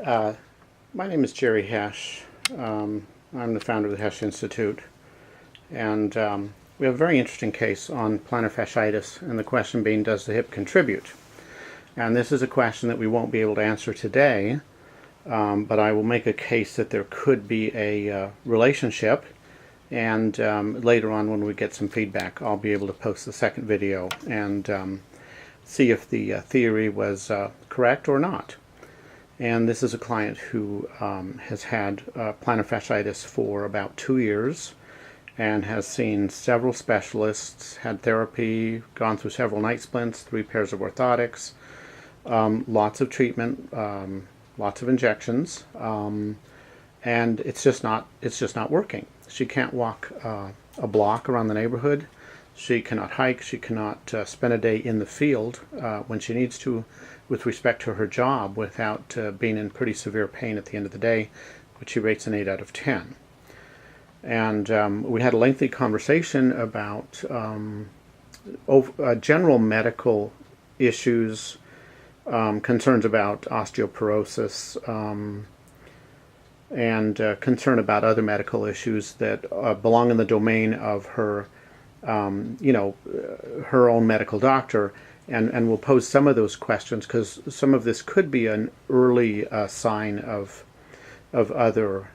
Uh, my name is Jerry Hesch. I'm the founder of the Hesch Institute, and we have a very interesting case on plantar fasciitis, and the question being, does the hip contribute? And this is a question that we won't be able to answer today, but I will make a case that there could be a relationship, and later on when we get some feedback, I'll be able to post the second video and see if the theory was correct or not. And this is a client who has had plantar fasciitis for about 2 years and has seen several specialists, had therapy, gone through several night splints, 3 pairs of orthotics, lots of treatment, lots of injections, and it's just not working. She can't walk a block around the neighborhood. She cannot hike. She cannot spend a day in the field when she needs to with respect to her job without being in pretty severe pain at the end of the day, which she rates an 8 out of 10. And we had a lengthy conversation about general medical issues, concerns about osteoporosis, and concern about other medical issues that belong in the domain of her her own medical doctor, and we'll pose some of those questions because some of this could be an early sign of other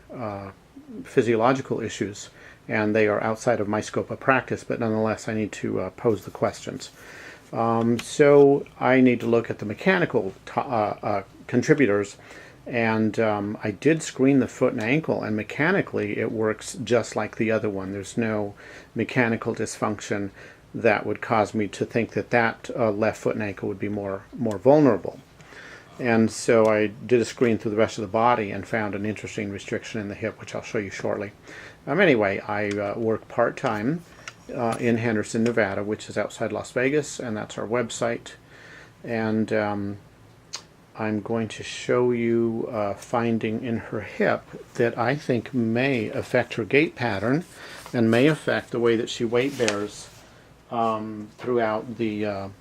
physiological issues, and they are outside of my scope of practice, but nonetheless I need to pose the questions. So I need to look at the mechanical contributors, and I did screen the foot and ankle, and mechanically it works just like the other one. There's no mechanical dysfunction that would cause me to think that left foot and ankle would be more vulnerable. And so I did a screen through the rest of the body and found an interesting restriction in the hip, which I'll show you shortly. Anyway, I work part-time in Henderson, Nevada, which is outside Las Vegas, and that's our website. And I'm going to show you a finding in her hip that I think may affect her gait pattern and may affect the way that she weight bears throughout the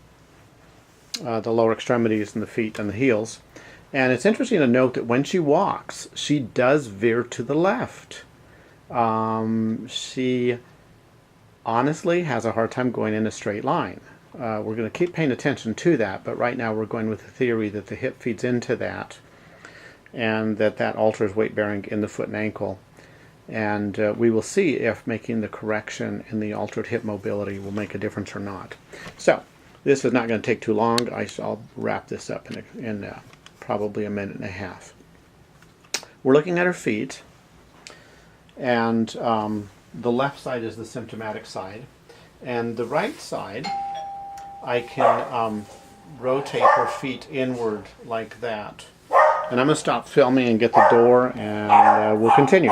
lower extremities and the feet and the heels. And it's interesting to note that when she walks, she does veer to the left. She honestly has a hard time going in a straight line. We're going to keep paying attention to that, but right now we're going with the theory that the hip feeds into that, and that alters weight bearing in the foot and ankle. And we will see if making the correction in the altered hip mobility will make a difference or not. So this is not going to take too long. I'll wrap this up in probably a minute and a half. We're looking at her feet, and the left side is the symptomatic side, and the right side I can rotate her feet inward like that. And I'm going to stop filming and get the door, and we'll continue.